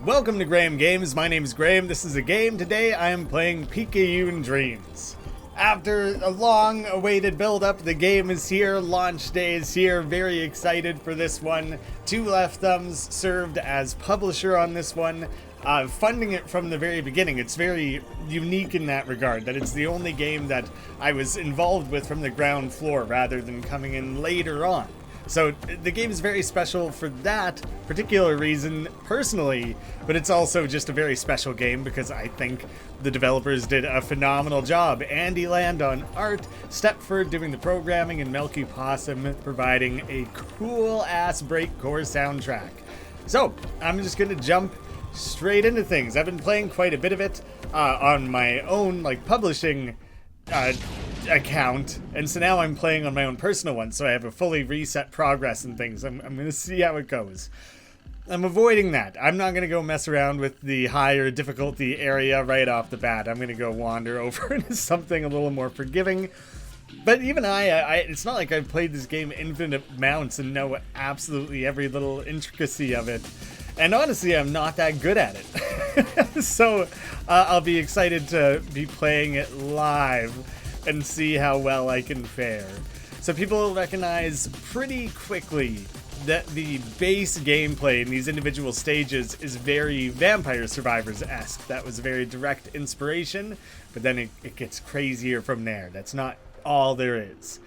Welcome to Graeme Games. My name is Graeme. This is a game. Today I am playing Picayune Dreams. After a long-awaited build-up, the game is here. Launch day is here. Very excited for this one. Two Left Thumbs served as publisher on this one. Funding it from the very beginning. It's very unique in that regard, that it's the only game that I was involved with from the ground floor rather than coming in later on. So the game is very special for that particular reason, personally, but it's also just a very special game because I think the developers did a phenomenal job. Andy Land on art, Stepford doing the programming, and Melky Possum providing a cool-ass breakcore soundtrack. So, I'm just gonna jump straight into things. I've been playing quite a bit of it on my own, publishing account, and so now I'm playing on my own personal one, so I have a fully reset progress and things. I'm gonna see how it goes. I'm avoiding that. I'm not gonna go mess around with the higher difficulty area right off the bat. I'm gonna go wander over into something a little more forgiving. But even it's not like I've played this game infinite amounts and know absolutely every little intricacy of it. And honestly, I'm not that good at it. So I'll be excited to be playing it live and see how well I can fare. So people recognize pretty quickly that the base gameplay in these individual stages is very Vampire Survivors-esque. That was a very direct inspiration, but then it gets crazier from there. That's not all there is.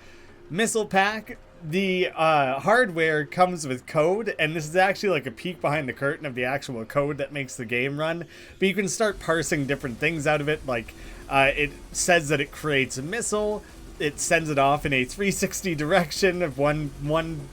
Missile pack. The hardware comes with code, and this is actually like a peek behind the curtain of the actual code that makes the game run. But you can start parsing different things out of it, it says that it creates a missile, it sends it off in a 360 direction of one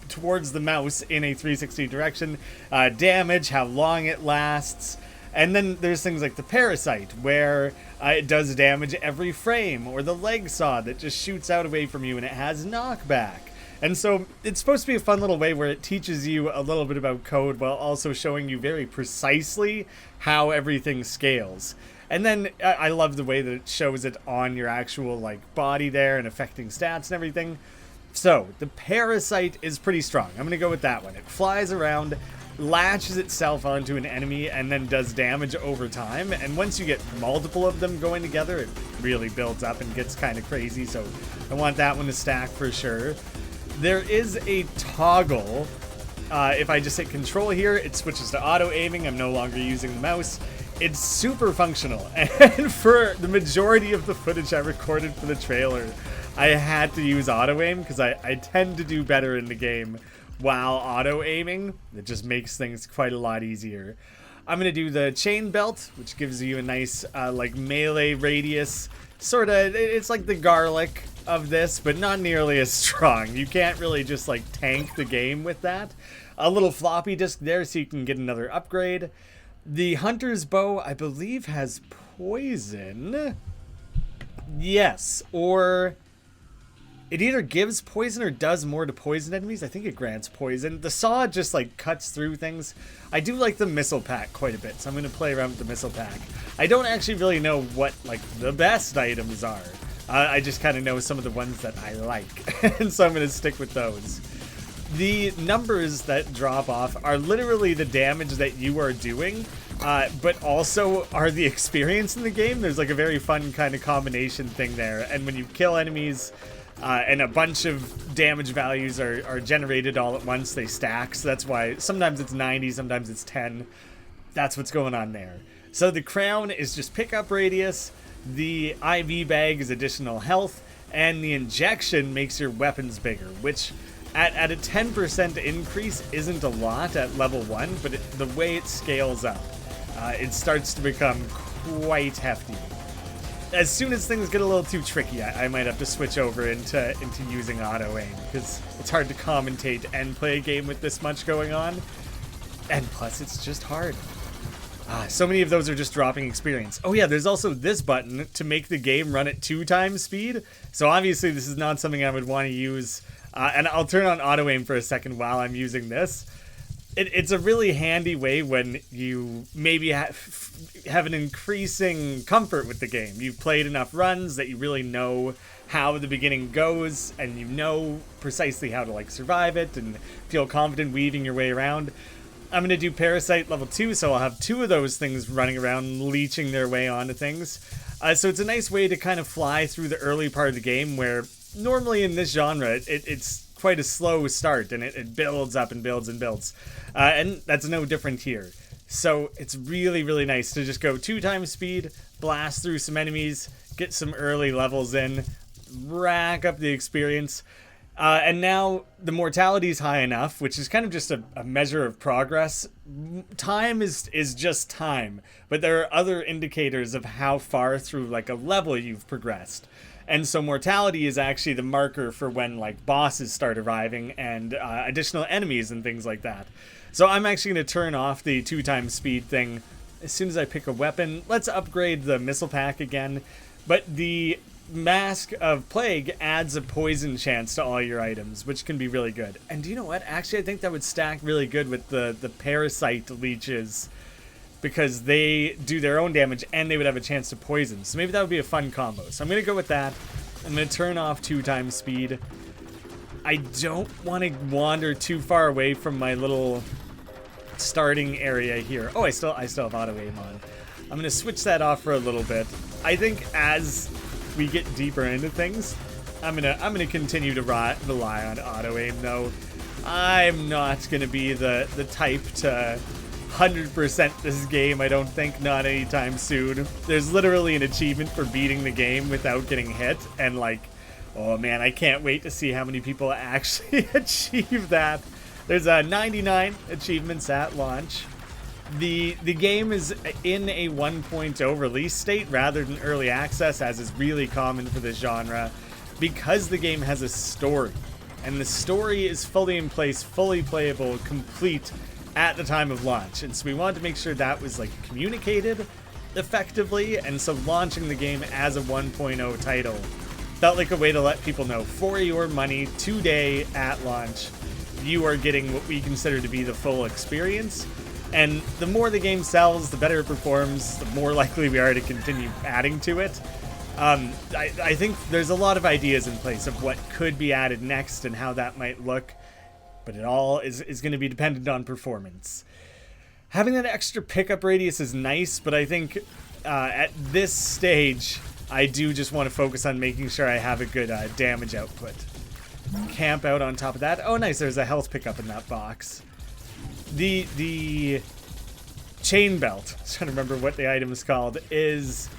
towards the mouse in a 360 direction, damage, how long it lasts. And then there's things like the parasite, where it does damage every frame, or the leg saw that just shoots out away from you and it has knockback. And so it's supposed to be a fun little way where it teaches you a little bit about code while also showing you very precisely how everything scales. And then I love the way that it shows it on your actual body there and affecting stats and everything. So the parasite is pretty strong. I'm going to go with that one. It flies around, latches itself onto an enemy, and then does damage over time. And once you get multiple of them going together, it really builds up and gets kind of crazy. So I want that one to stack for sure. There is a toggle. If I just hit control here, it switches to auto aiming. I'm no longer using the mouse. It's super functional. And for the majority of the footage I recorded for the trailer, I had to use auto aim because I tend to do better in the game while auto aiming. It just makes things quite a lot easier. I'm going to do the chain belt, which gives you a nice melee radius. It's like the garlic of this, but not nearly as strong. You can't really just tank the game with that. A little floppy disk there so you can get another upgrade. The hunter's bow, I believe, has poison. Yes, or it either gives poison or does more to poison enemies. I think it grants poison. The saw just cuts through things. I do like the missile pack quite a bit, so I'm going to play around with the missile pack. I don't actually really know what the best items are. I just kind of know some of the ones that I like, and so I'm going to stick with those. The numbers that drop off are literally the damage that you are doing, but also are the experience in the game. There's a very fun kind of combination thing there, and when you kill enemies, and a bunch of damage values are generated all at once, they stack, so that's why sometimes it's 90, sometimes it's 10. That's what's going on there. So the crown is just pickup radius, the IV bag is additional health, and the injection makes your weapons bigger, which at a 10% increase isn't a lot at level 1, but the way it scales up, it starts to become quite hefty. As soon as things get a little too tricky, I might have to switch over into using auto aim, because it's hard to commentate and play a game with this much going on, and plus it's just hard. So many of those are just dropping experience. Oh yeah, there's also this button to make the game run at 2 times speed, so obviously this is not something I would want to use, and I'll turn on auto aim for a second while I'm using this. It's a really handy way when you maybe have an increasing comfort with the game. You've played enough runs that you really know how the beginning goes, and you know precisely how to survive it and feel confident weaving your way around. I'm going to do Parasite level 2, so I'll have 2 of those things running around, leeching their way onto things. So it's a nice way to kind of fly through the early part of the game, where normally in this genre, it's quite a slow start, and it builds up and builds and builds. And that's no different here. So it's really, really nice to just go 2 times speed, blast through some enemies, get some early levels in, rack up the experience. And now the mortality is high enough, which is kind of just a measure of progress. Time is just time, but there are other indicators of how far through like a level you've progressed. And so mortality is actually the marker for when like bosses start arriving and additional enemies and things like that. So I'm actually going to turn off the 2 times speed thing as soon as I pick a weapon. Let's upgrade the missile pack again, but the Mask of Plague adds a poison chance to all your items, which can be really good. And do you know what? Actually, I think that would stack really good with the Parasite leeches, because they do their own damage and they would have a chance to poison. So maybe that would be a fun combo. So I'm going to go with that. I'm going to turn off 2 times speed. I don't want to wander too far away from my little starting area here. Oh, I still have auto aim on. I'm going to switch that off for a little bit. I think as we get deeper into things, I'm gonna continue to rely on auto aim though. I'm not gonna be the type to 100% this game, I don't think, not anytime soon. There's literally an achievement for beating the game without getting hit, and like, oh man, I can't wait to see how many people actually achieve that. There's 99 achievements at launch. The game is in a 1.0 release state rather than early access, as is really common for this genre, because the game has a story. And the story is fully in place, fully playable, complete at the time of launch. And so we wanted to make sure that was like communicated effectively, and so launching the game as a 1.0 title felt like a way to let people know, for your money, today at launch, you are getting what we consider to be the full experience. And the more the game sells, the better it performs, the more likely we are to continue adding to it. I think there's a lot of ideas in place of what could be added next and how that might look, but it all is going to be dependent on performance. Having that extra pickup radius is nice, but I think at this stage, I do just want to focus on making sure I have a good damage output. Camp out on top of that. Oh, nice, there's a health pickup in that box. The chain belt, I'm trying to remember what the item is called, is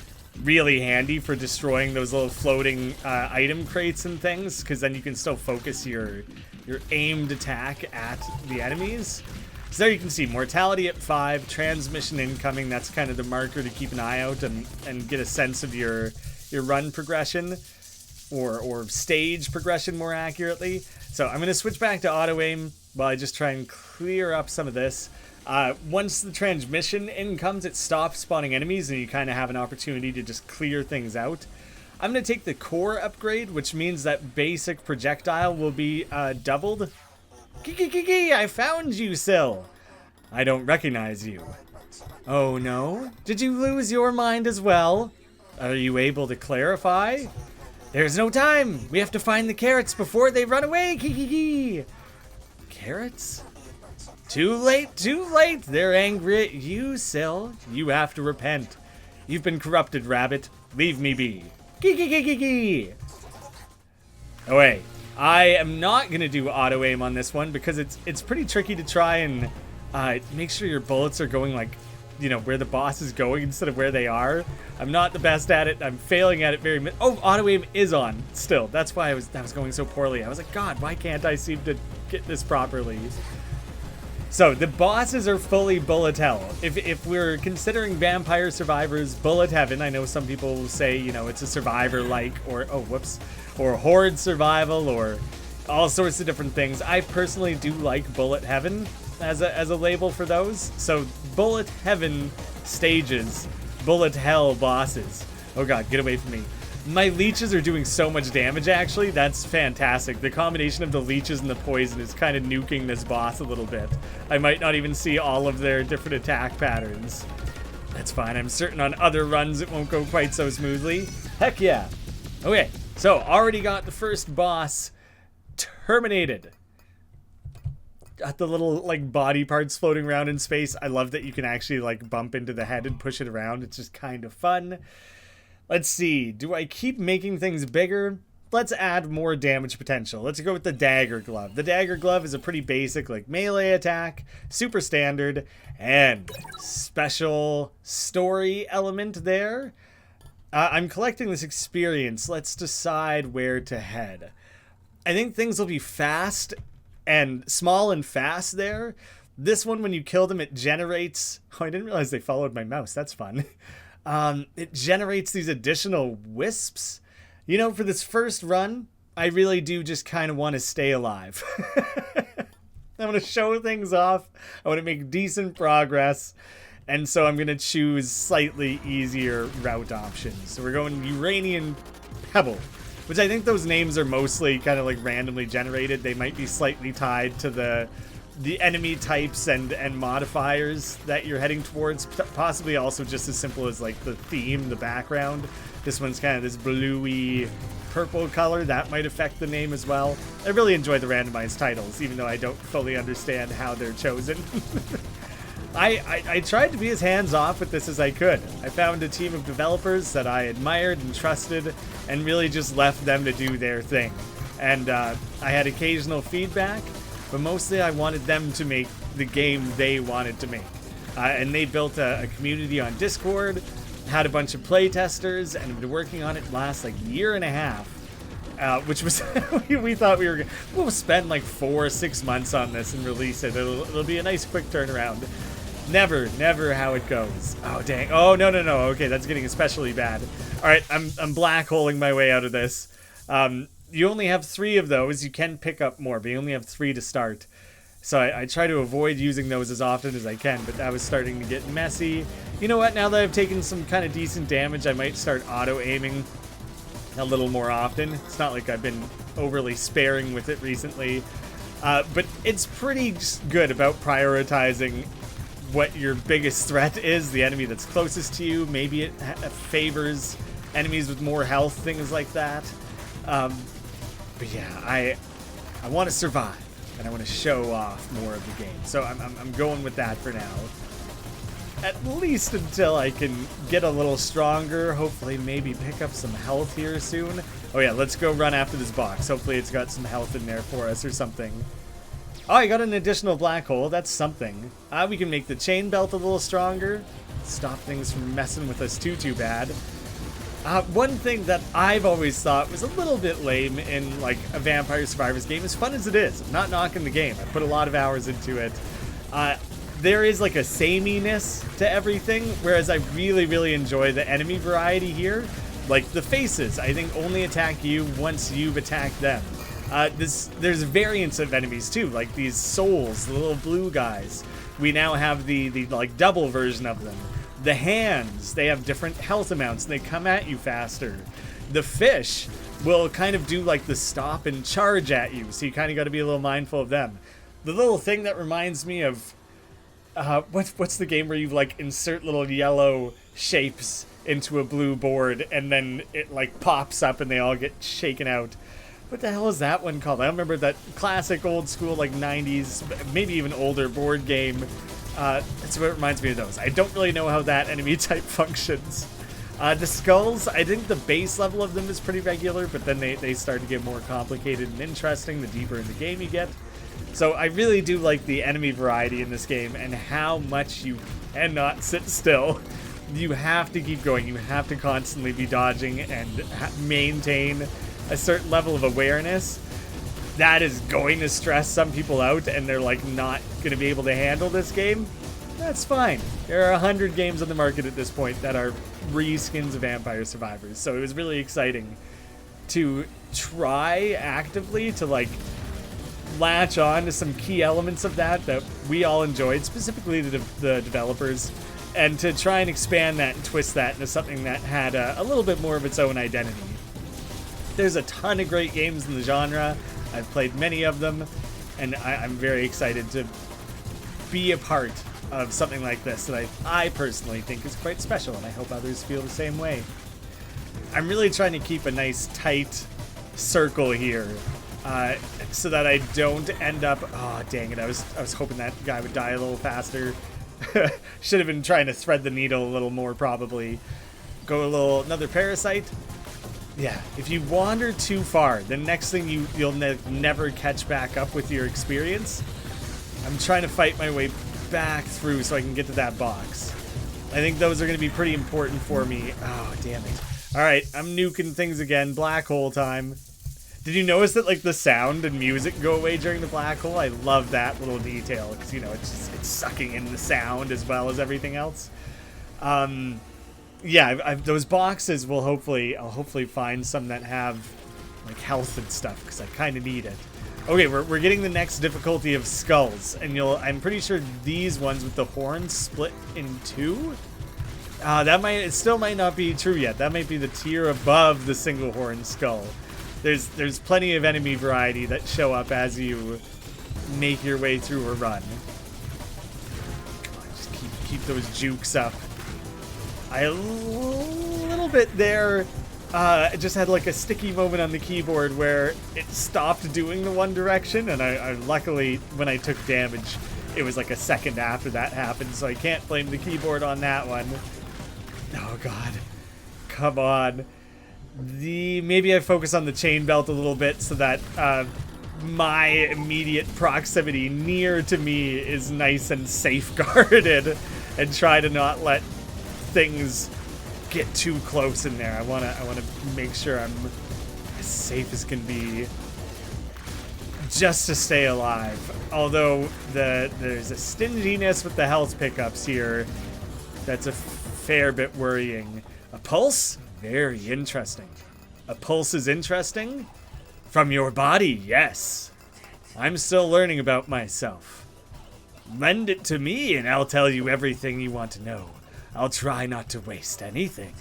really handy for destroying those little floating item crates and things, because then you can still focus your aimed attack at the enemies. So there you can see mortality at 5, transmission incoming. That's kind of the marker to keep an eye out and get a sense of your run progression, or stage progression more accurately. So I'm going to switch back to auto aim while I just try and clear up some of this. Once the transmission in comes, it stops spawning enemies, and you kind of have an opportunity to just clear things out. I'm going to take the core upgrade, which means that basic projectile will be doubled. Kiki, I found you, Syl. I don't recognize you. Oh no? Did you lose your mind as well? Are you able to clarify? There's no time. We have to find the carrots before they run away. Kiki. Carrots? Too late, too late. They're angry at you, Syl. You have to repent. You've been corrupted, rabbit. Leave me be. Kiki. Oh wait, I am not gonna do auto aim on this one because it's pretty tricky to try and make sure your bullets are going like, you know, where the boss is going instead of where they are. I'm not the best at it. I'm failing at it very oh, auto aim is on still. That's why that was going so poorly. I was like, God, why can't I seem to get this properly? So the bosses are fully bullet hell. If we're considering Vampire Survivors bullet heaven, I know some people will say, you know, it's a survivor-like, or or horde survival, or all sorts of different things. I personally do like bullet heaven as a label for those. So bullet heaven stages, bullet hell bosses. Oh God, get away from me. My leeches are doing so much damage, actually. That's fantastic. The combination of the leeches and the poison is kind of nuking this boss a little bit. I might not even see all of their different attack patterns. That's fine. I'm certain on other runs it won't go quite so smoothly. Heck yeah. Okay, so already got the first boss terminated. got the little like body parts floating around in space. I love that you can actually like bump into the head and push it around. It's just kind of fun. Let's see. Do I keep making things bigger? Let's add more damage potential. Let's go with the dagger glove. The dagger glove is a pretty basic like melee attack, super standard, and special story element there. I'm collecting this experience. Let's decide where to head. I think things will be fast and small and fast there. This one, when you kill them, it generates... Oh, I didn't realize they followed my mouse. That's fun. It generates these additional wisps. You know, for this first run, I really do just kind of want to stay alive. I want to show things off. I want to make decent progress. And so I'm going to choose slightly easier route options. So we're going Uranian Pebble, which I think those names are mostly kind of like randomly generated. They might be slightly tied to the enemy types and modifiers that you're heading towards. Possibly also just as simple as like the theme, the background. This one's kind of this bluey purple color. That might affect the name as well. I really enjoy the randomized titles, even though I don't fully understand how they're chosen. I tried to be as hands-off with this as I could. I found a team of developers that I admired and trusted and really just left them to do their thing. And I had occasional feedback, but mostly I wanted them to make the game they wanted to make. And they built a community on Discord, had a bunch of playtesters, and have been working on it the last like year and a half. Which was, we thought we'll spend like 4 or 6 months on this and release it. It'll be a nice quick turnaround. Never how it goes. Oh, dang. Oh, no. Okay, that's getting especially bad. All right, I'm black holing my way out of this. You only have 3 of those. You can pick up more, but you only have 3 to start. So I try to avoid using those as often as I can, but that was starting to get messy. You know what? Now that I've taken some kind of decent damage, I might start auto-aiming a little more often. It's not like I've been overly sparing with it recently, but it's pretty good about prioritizing what your biggest threat is, the enemy that's closest to you. Maybe it favors enemies with more health, things like that. But yeah, I want to survive, and I want to show off more of the game. So I'm going with that for now. At least until I can get a little stronger. Hopefully maybe pick up some health here soon. Oh yeah, let's go run after this box. Hopefully it's got some health in there for us or something. Oh, I got an additional black hole. That's something. We can make the chain belt a little stronger. Stop things from messing with us too bad. One thing that I've always thought was a little bit lame in like a Vampire Survivors game, as fun as it is, I'm not knocking the game. I put a lot of hours into it. There is like a sameness to everything, whereas I really enjoy the enemy variety here. Like the faces, I think only attack you once you've attacked them. There's variants of enemies too, like these souls, the little blue guys. We now have the like double version of them. The hands, they have different health amounts and they come at you faster. The fish will kind of do like the stop and charge at you, so you kind of got to be a little mindful of them. The little thing that reminds me of what's the game where you like insert little yellow shapes into a blue board and then it like pops up and they all get shaken out. What the hell is that one called? I remember that classic old school like 90s, maybe even older board game. That's what reminds me of those. I don't really know how that enemy type functions. The skulls, I think the base level of them is pretty regular, but then they start to get more complicated and interesting the deeper in the game you get. So I really do like the enemy variety in this game and how much you cannot sit still. You have to keep going. You have to constantly be dodging and maintain a certain level of awareness. That is going to stress some people out and they're like not going to be able to handle this game. That's fine. There are 100 games on the market at this point that are reskins of Vampire Survivors. So it was really exciting to try actively to like latch on to some key elements of that we all enjoyed, specifically the developers, and to try and expand that and twist that into something that had a little bit more of its own identity. There's a ton of great games in the genre. I've played many of them, and I'm very excited to be a part of something like this that I personally think is quite special, and I hope others feel the same way. I'm really trying to keep a nice tight circle here. so that I don't end up. Oh dang it! I was hoping that guy would die a little faster. Should have been trying to thread the needle a little more probably. Go another parasite. Yeah, if you wander too far, the next thing you'll never catch back up with your experience. I'm trying to fight my way back through so I can get to that box. I think those are going to be pretty important for me. Oh, damn it. Alright, I'm nuking things again. Black hole time. Did you notice that, like, the sound and music go away during the black hole? I love that little detail because, you know, it's sucking in the sound as well as everything else. Yeah, those boxes will I'll hopefully find some that have like health and stuff because I kind of need it. Okay, we're getting the next difficulty of skulls, and I'm pretty sure these ones with the horns split in two. It still might not be true yet. That might be the tier above the single horn skull. There's plenty of enemy variety that show up as you make your way through a run. Come on, just keep those jukes up. A little bit there, I just had like a sticky moment on the keyboard where it stopped doing the one direction, and I luckily, when I took damage, it was like a second after that happened, so I can't blame the keyboard on that one. Oh god. Come on. Maybe I focus on the chain belt a little bit so that my immediate proximity near to me is nice and safeguarded, and try to not let things get too close in there. I wanna make sure I'm as safe as can be, just to stay alive. Although there's a stinginess with the health pickups here that's a fair bit worrying. A pulse? Very interesting. A pulse is interesting? From your body, yes. I'm still learning about myself. Lend it to me and I'll tell you everything you want to know. I'll try not to waste anything.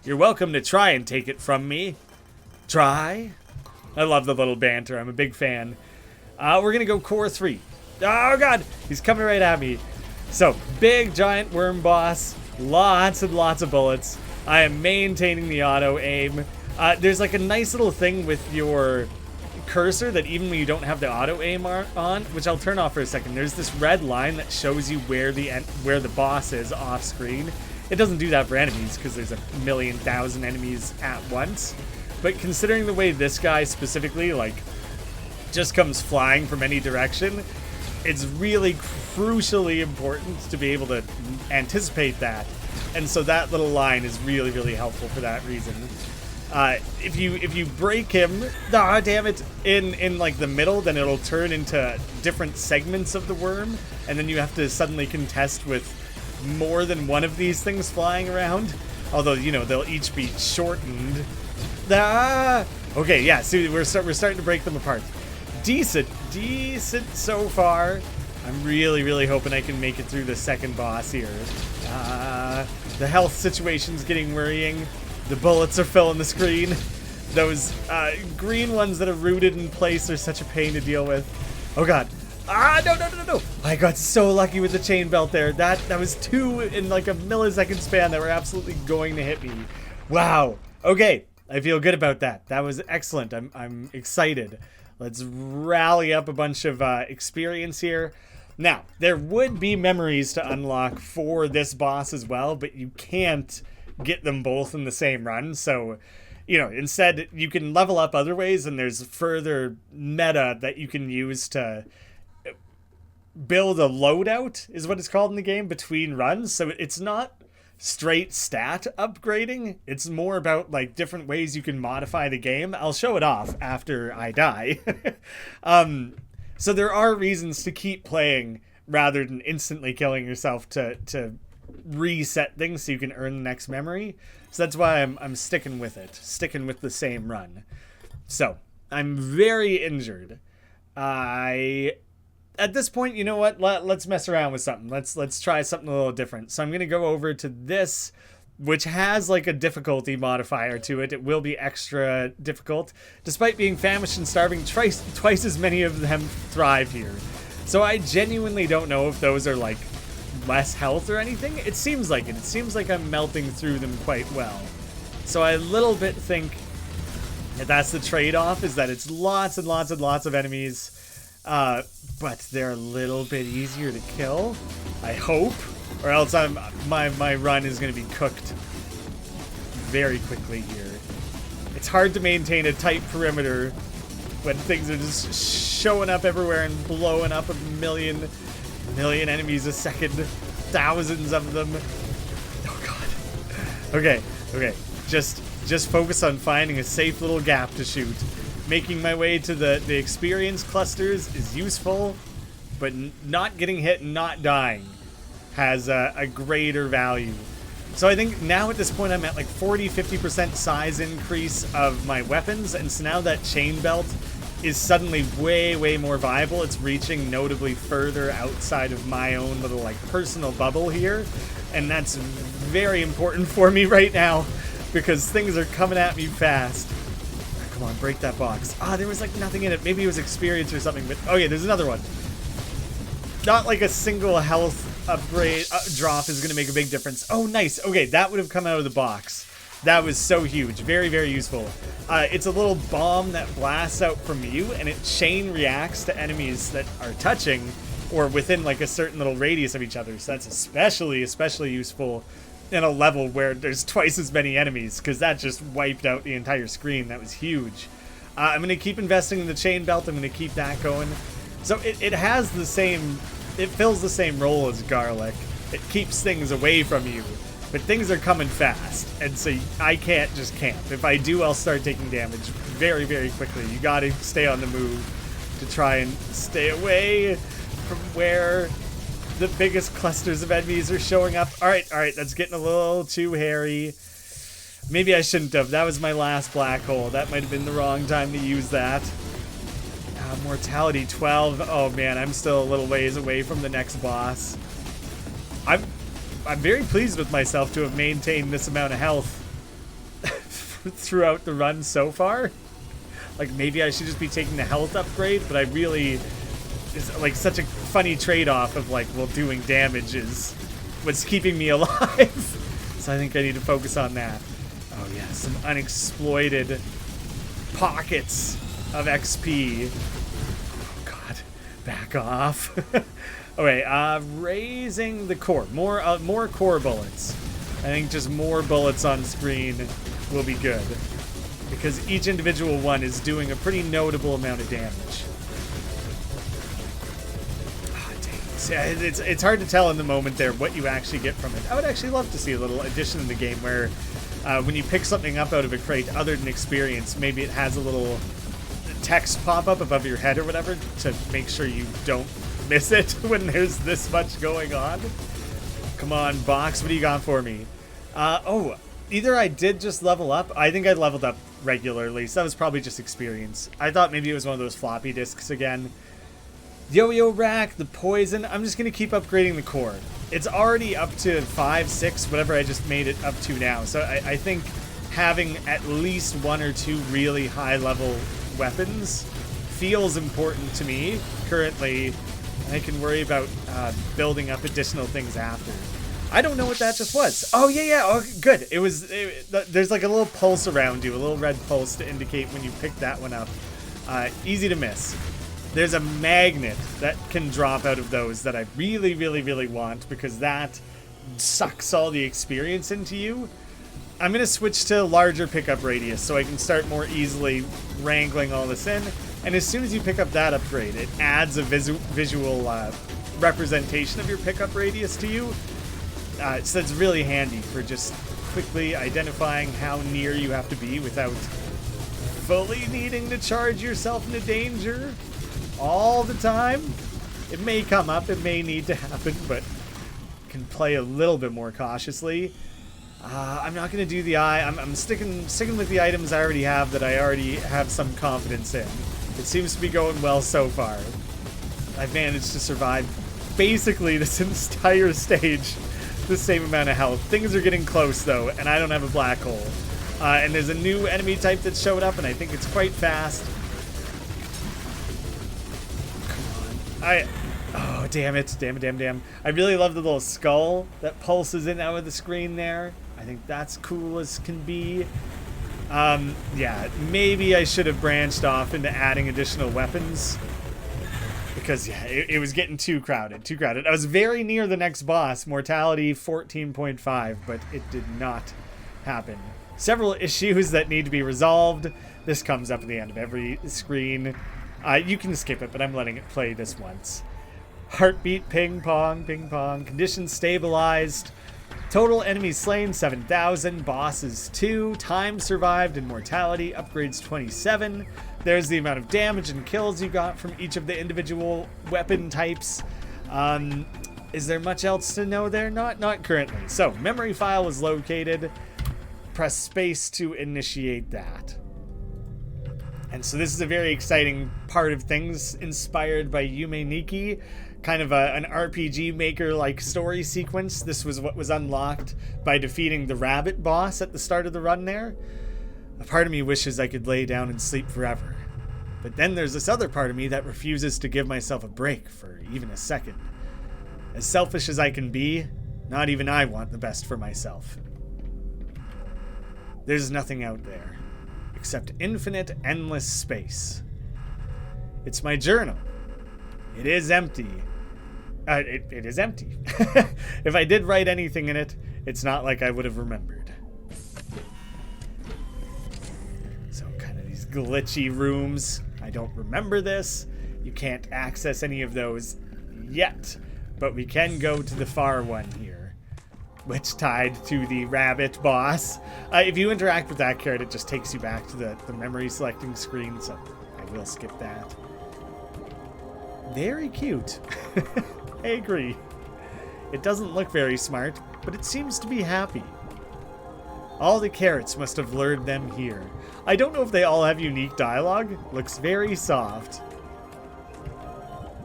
You're welcome to try and take it from me. Try? I love the little banter. I'm a big fan. We're gonna go core 3. Oh god, he's coming right at me. So, big giant worm boss. Lots and lots of bullets. I am maintaining the auto aim. There's like a nice little thing with your cursor that even when you don't have the auto aim on, which I'll turn off for a second, there's this red line that shows you where the boss is off screen. It doesn't do that for enemies because there's a million thousand enemies at once, but considering the way this guy specifically like just comes flying from any direction, it's really crucially important to be able to anticipate that, and so that little line is really, really helpful for that reason. If you break him, damn it, in like the middle, then it'll turn into different segments of the worm, and then you have to suddenly contest with more than one of these things flying around. Although, you know, they'll each be shortened. Okay, yeah, see, we're starting to break them apart. Decent so far. I'm really, really hoping I can make it through the second boss here. The health situation's getting worrying. The bullets are filling the screen. Those green ones that are rooted in place are such a pain to deal with. Oh god. No. I got so lucky with the chain belt there. That was 2 in like a millisecond span that were absolutely going to hit me. Wow. Okay. I feel good about that. That was excellent. I'm excited. Let's rally up a bunch of experience here. Now, there would be memories to unlock for this boss as well, but you can't get them both in the same run. So, you know, instead you can level up other ways, and there's further meta that you can use to build a loadout, is what it's called in the game, between runs. So it's not straight stat upgrading. It's more about like different ways you can modify the game. I'll show it off after I die. So there are reasons to keep playing rather than instantly killing yourself to reset things so you can earn the next memory. So that's why I'm sticking with it, sticking with the same run. So I'm very injured. At this point, you know what? Let's mess around with something. Let's try something a little different. So I'm gonna go over to this, which has like a difficulty modifier to it. It will be extra difficult. Despite being famished and starving, twice as many of them thrive here. So I genuinely don't know if those are like less health or anything. It seems like it. It seems like I'm melting through them quite well. So I a little bit think And that's the trade-off, is that it's lots and lots and lots of enemies, but they're a little bit easier to kill, I hope, or else my run is going to be cooked very quickly here. It's hard to maintain a tight perimeter when things are just showing up everywhere and blowing up a million enemies a second, thousands of them. Oh god. Okay. Just focus on finding a safe little gap to shoot. Making my way to the experience clusters is useful, but not getting hit and not dying has a greater value. So I think now at this point I'm at like 40-50% size increase of my weapons, and so now that chain belt is suddenly way more viable. It's reaching notably further outside of my own little like personal bubble here, and that's very important for me right now because things are coming at me fast. Oh, come on, break that box. Ah, there was like nothing in it. Maybe it was experience or something, but oh yeah, there's another one. Not like a single health upgrade drop is going to make a big difference. Oh, nice. Okay, that would have come out of the box. That was so huge. Very useful. It's a little bomb that blasts out from you, and it chain reacts to enemies that are touching or within like a certain little radius of each other. So that's especially useful in a level where there's twice as many enemies, because that just wiped out the entire screen. That was huge. I'm going to keep investing in the chain belt. I'm going to keep that going. So it has the same, it fills the same role as garlic. It keeps things away from you, but things are coming fast, and so I can't just camp. If I do, I'll start taking damage very quickly. You gotta stay on the move to try and stay away from where the biggest clusters of enemies are showing up. Alright, that's getting a little too hairy. Maybe I shouldn't have. That was my last black hole. That might have been the wrong time to use that. Mortality 12. Oh man, I'm still a little ways away from the next boss. I'm very pleased with myself to have maintained this amount of health throughout the run so far. Like, maybe I should just be taking the health upgrade, but I really... It's like such a funny trade-off of like, well, doing damage is what's keeping me alive. So I think I need to focus on that. Oh yeah, some unexploited pockets of XP. Oh god, back off. Okay, raising the core. More core bullets. I think just more bullets on screen will be good, because each individual one is doing a pretty notable amount of damage. It's hard to tell in the moment there what you actually get from it. I would actually love to see a little addition in the game where when you pick something up out of a crate other than experience, maybe it has a little text pop up above your head or whatever to make sure you don't miss it when there's this much going on. Come on, box, what do you got for me? Oh, either I did just level up. I think I leveled up regularly, so that was probably just experience. I thought maybe it was one of those floppy disks again. Yo-yo rack, the poison. I'm just going to keep upgrading the core. It's already up to 5, 6, whatever I just made it up to now. So I think having at least 1 or 2 really high-level weapons feels important to me currently. I can worry about building up additional things after. I don't know what that just was. Oh, yeah. Oh, good. There's like a little pulse around you, a little red pulse to indicate when you pick that one up. Easy to miss. There's a magnet that can drop out of those that I really want, because that sucks all the experience into you. I'm going to switch to larger pickup radius so I can start more easily wrangling all this in. And as soon as you pick up that upgrade, it adds a visual representation of your pickup radius to you. So it's really handy for just quickly identifying how near you have to be without fully needing to charge yourself into danger all the time. It may come up, it may need to happen, but can play a little bit more cautiously. I'm not going to do the eye. I'm sticking with the items I already have that I already have some confidence in. It seems to be going well so far. I've managed to survive basically this entire stage the same amount of health. Things are getting close though, and I don't have a black hole. And there's a new enemy type that showed up, and I think it's quite fast. Come on. Oh, damn it. Damn. I really love the little skull that pulses in and out of the screen there. I think that's cool as can be. Yeah, maybe I should have branched off into adding additional weapons. Because, yeah, it was getting too crowded, I was very near the next boss, mortality 14.5, but it did not happen. Several issues that need to be resolved. This comes up at the end of every screen. You can skip it, but I'm letting it play this once. Heartbeat, ping pong, conditions stabilized. Total enemies slain 7,000, bosses 2, time survived and mortality, upgrades 27. There's the amount of damage and kills you got from each of the individual weapon types. Is there much else to know there? Not currently. So, memory file is located. Press space to initiate that. And so this is a very exciting part of things, inspired by Yume Nikki. Kind of an RPG Maker-like story sequence. This was what was unlocked by defeating the rabbit boss at the start of the run there. A part of me wishes I could lay down and sleep forever. But then there's this other part of me that refuses to give myself a break for even a second. As selfish as I can be, not even I want the best for myself. There's nothing out there, except infinite, endless space. It's my journal. It is empty. It is empty. If I did write anything in it, it's not like I would have remembered. So kind of these glitchy rooms. I don't remember this. You can't access any of those yet. But we can go to the far one here, which tied to the rabbit boss. If you interact with that carrot, it just takes you back to the memory selecting screen, so I will skip that. Very cute. I agree. It doesn't look very smart, but it seems to be happy. All the carrots must have lured them here. I don't know if they all have unique dialogue. Looks very soft.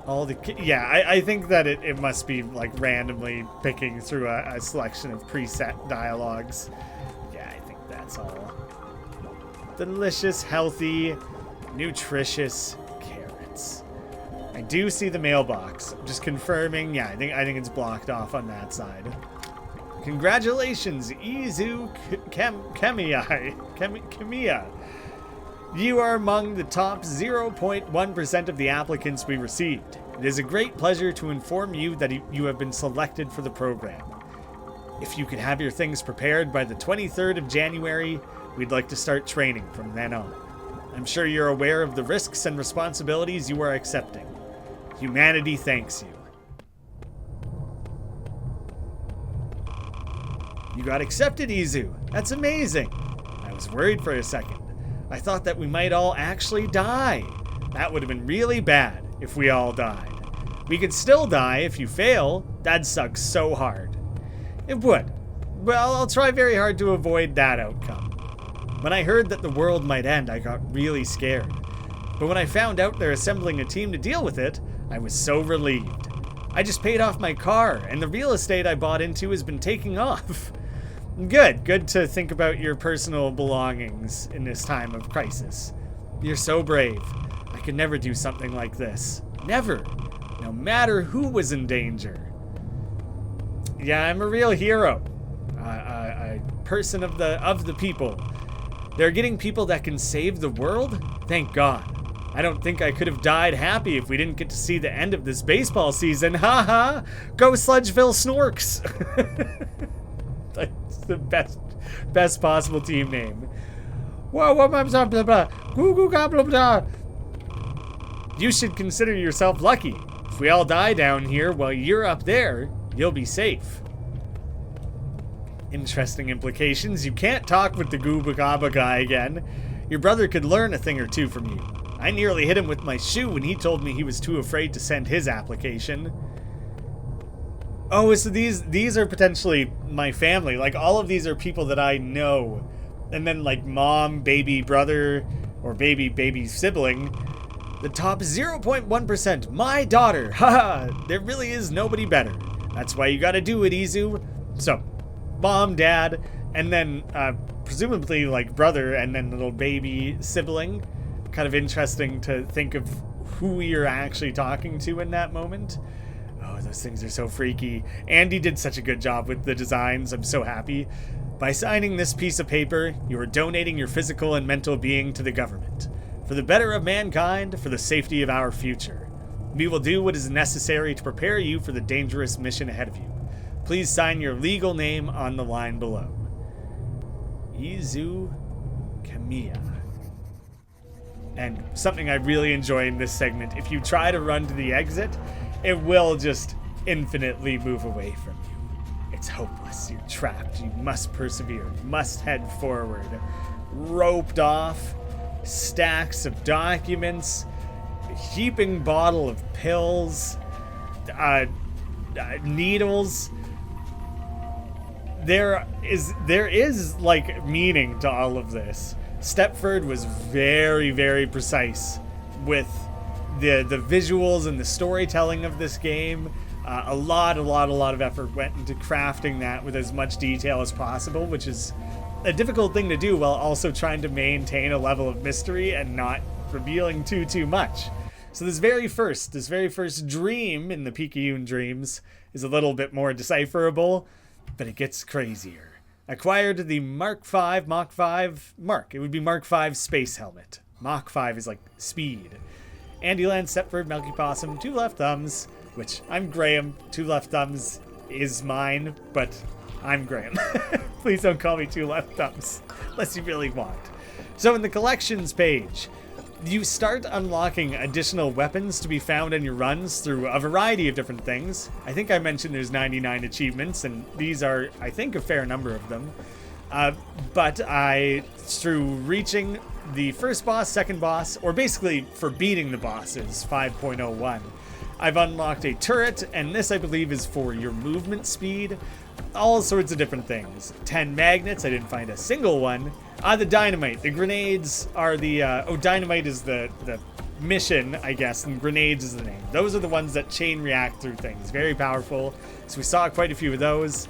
I think that it must be like randomly picking through a selection of preset dialogues. Yeah, I think that's all. Delicious, healthy, nutritious carrots. I do see the mailbox. I'm just confirming. Yeah, I think it's blocked off on that side. Congratulations, Izu Kamiya. You are among the top 0.1% of the applicants we received. It is a great pleasure to inform you that you have been selected for the program. If you could have your things prepared by the 23rd of January, we'd like to start training from then on. I'm sure you're aware of the risks and responsibilities you are accepting. Humanity thanks you. You got accepted, Izu. That's amazing. I was worried for a second. I thought that we might all actually die. That would have been really bad if we all died. We could still die if you fail. That'd suck so hard. It would. Well, I'll try very hard to avoid that outcome. When I heard that the world might end, I got really scared. But when I found out they're assembling a team to deal with it, I was so relieved. I just paid off my car, and the real estate I bought into has been taking off. Good to think about your personal belongings in this time of crisis. You're so brave. I could never do something like this. Never. No matter who was in danger. Yeah, I'm a real hero. A person of the people. They're getting people that can save the world? Thank God. I don't think I could have died happy if we didn't get to see the end of this baseball season. Haha! Go Sludgeville Snorks! That's the best possible team name. Whoa, blah, blah, blah. Goo, goo, blah, blah. You should consider yourself lucky. If we all die down here while you're up there, you'll be safe. Interesting implications. You can't talk with the Gooba Gaba guy again. Your brother could learn a thing or two from you. I nearly hit him with my shoe when he told me he was too afraid to send his application. Oh, so these are potentially my family. Like, all of these are people that I know. And then, like, mom, baby brother, or baby sibling. The top 0.1%, my daughter. Haha, there really is nobody better. That's why you gotta do it, Izu. So, mom, dad, and then presumably, like, brother, and then little baby sibling. Kind of interesting to think of who you're actually talking to in that moment. Oh, those things are so freaky. Andy did such a good job with the designs. I'm so happy. By signing this piece of paper, you are donating your physical and mental being to the government. For the better of mankind, for the safety of our future. We will do what is necessary to prepare you for the dangerous mission ahead of you. Please sign your legal name on the line below. Izu Kamiya. And something I really enjoy in this segment, if you try to run to the exit, it will just infinitely move away from you. It's hopeless. You're trapped. You must persevere. You must head forward. Roped off. Stacks of documents. A heaping bottle of pills. Needles. There is like meaning to all of this. Stepford was very, very precise with the visuals and the storytelling of this game. A lot of effort went into crafting that with as much detail as possible, which is a difficult thing to do while also trying to maintain a level of mystery and not revealing too much. So this very first dream in the Picayune Dreams is a little bit more decipherable, but it gets crazier. Acquired the Mark 5, it would be Mark 5 space helmet. Mach 5 is like speed. Andyland, Stepford, Melky Possum, 2 left thumbs, which I'm Graeme. 2 left thumbs is mine, but I'm Graeme. Please don't call me 2 left thumbs, unless you really want. So in the collections page, you start unlocking additional weapons to be found in your runs through a variety of different things. I think I mentioned there's 99 achievements, and these are, I think, a fair number of them. But through reaching the first boss, second boss, or basically for beating the bosses, 5.01, I've unlocked a turret, and this, I believe, is for your movement speed. All sorts of different things. 10 magnets, I didn't find a single one. The dynamite. The grenades are the... dynamite is the mission, I guess, and grenades is the name. Those are the ones that chain react through things. Very powerful. So we saw quite a few of those.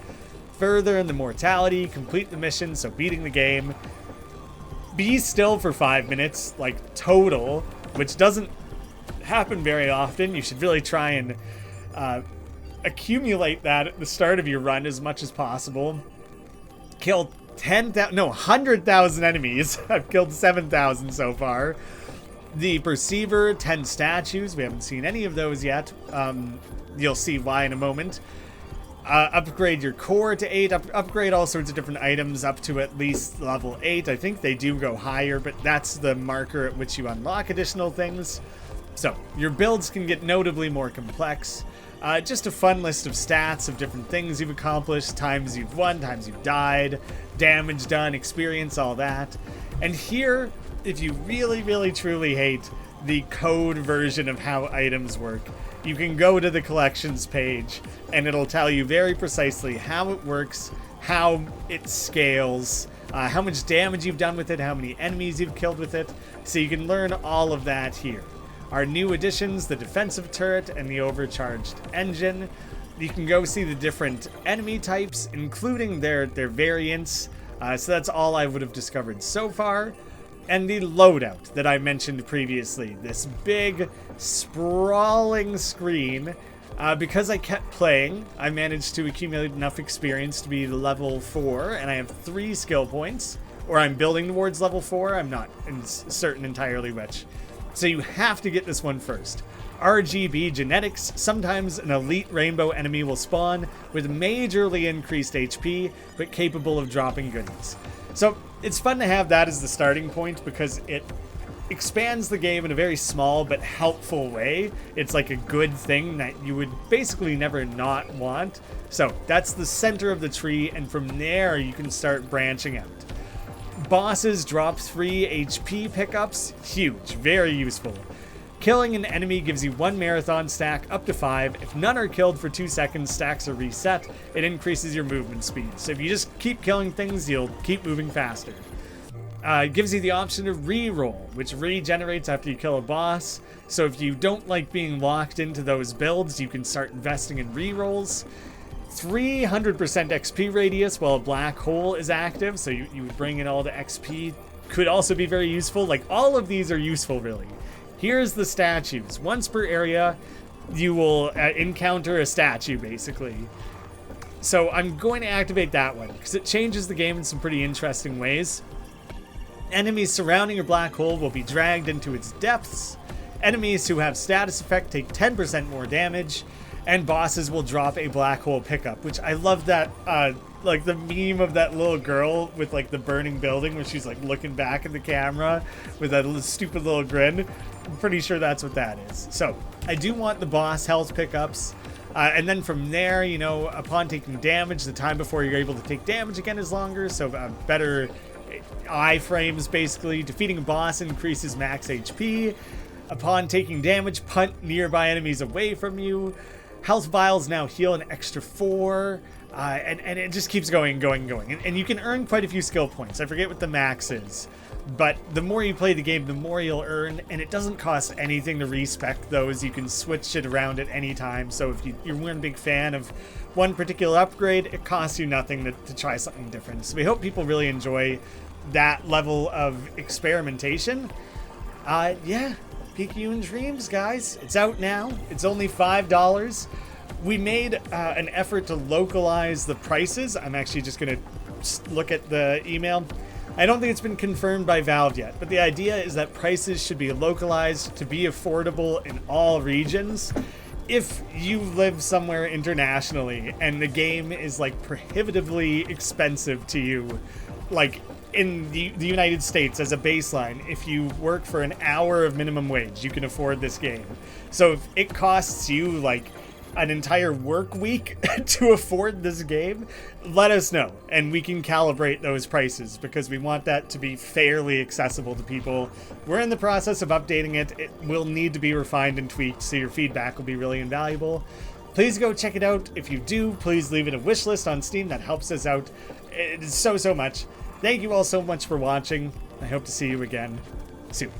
Further in the mortality, complete the mission, so beating the game. Be still for 5 minutes, like, total, which doesn't happen very often. You should really try and accumulate that at the start of your run as much as possible. Kill 100,000 enemies. I've killed 7,000 so far. The Perceiver, 10 statues. We haven't seen any of those yet. You'll see why in a moment. Upgrade your core to 8. Upgrade all sorts of different items up to at least level 8. I think they do go higher, but that's the marker at which you unlock additional things. So, your builds can get notably more complex. Just a fun list of stats of different things you've accomplished, times you've won, times you've died, damage done, experience, all that. And here, if you really truly hate the code version of how items work, you can go to the collections page and it'll tell you very precisely how it works, how it scales, how much damage you've done with it, how many enemies you've killed with it. So you can learn all of that here. Our new additions, the defensive turret and the overcharged engine. You can go see the different enemy types, including their variants. So that's all I would have discovered so far. And the loadout that I mentioned previously. This big, sprawling screen. Because I kept playing, I managed to accumulate enough experience to be level 4, and I have 3 skill points. Or I'm building towards level 4, I'm not certain entirely which. So you have to get this one first. RGB genetics. Sometimes an elite rainbow enemy will spawn with majorly increased HP, but capable of dropping goodies. So it's fun to have that as the starting point because it expands the game in a very small but helpful way. It's like a good thing that you would basically never not want. So that's the center of the tree, and from there you can start branching out. Bosses drop 3 HP pickups. Huge. Very useful. Killing an enemy gives you 1 marathon stack up to 5. If none are killed for 2 seconds, stacks are reset. It increases your movement speed. So if you just keep killing things, you'll keep moving faster. It gives you the option to re-roll, which regenerates after you kill a boss. So if you don't like being locked into those builds, you can start investing in re-rolls. 300% XP radius while a black hole is active, so you would bring in all the XP. Could also be very useful. Like, all of these are useful, really. Here's the statues. Once per area, you will encounter a statue, basically. So I'm going to activate that one because it changes the game in some pretty interesting ways. Enemies surrounding your black hole will be dragged into its depths. Enemies who have status effect take 10% more damage, and bosses will drop a black hole pickup, which I love that, like the meme of that little girl with like the burning building where she's like looking back at the camera with that little, stupid little grin. I'm pretty sure that's what that is. So I do want the boss health pickups. And then from there, you know, upon taking damage, the time before you're able to take damage again is longer, so better iframes basically. Defeating a boss increases max HP. Upon taking damage, punt nearby enemies away from you. Health vials now heal an extra 4. And it just keeps going. And you can earn quite a few skill points. I forget what the max is. But the more you play the game, the more you'll earn, and it doesn't cost anything to respec those. You can switch it around at any time. So if you're a big fan of one particular upgrade, it costs you nothing to try something different. So we hope people really enjoy that level of experimentation. Yeah, Picayune Dreams, guys. It's out now. It's only $5. We made an effort to localize the prices. I'm actually just going to look at the email. I don't think it's been confirmed by Valve yet, but the idea is that prices should be localized to be affordable in all regions. If you live somewhere internationally and the game is like prohibitively expensive to you, like in the United States as a baseline, if you work for an hour of minimum wage, you can afford this game. So if it costs you like an entire work week to afford this game, let us know and we can calibrate those prices because we want that to be fairly accessible to people. We're in the process of updating it. It will need to be refined and tweaked, so your feedback will be really invaluable. Please go check it out. If you do, please leave it a wish list on Steam. That helps us out so much. Thank you all so much for watching. I hope to see you again soon.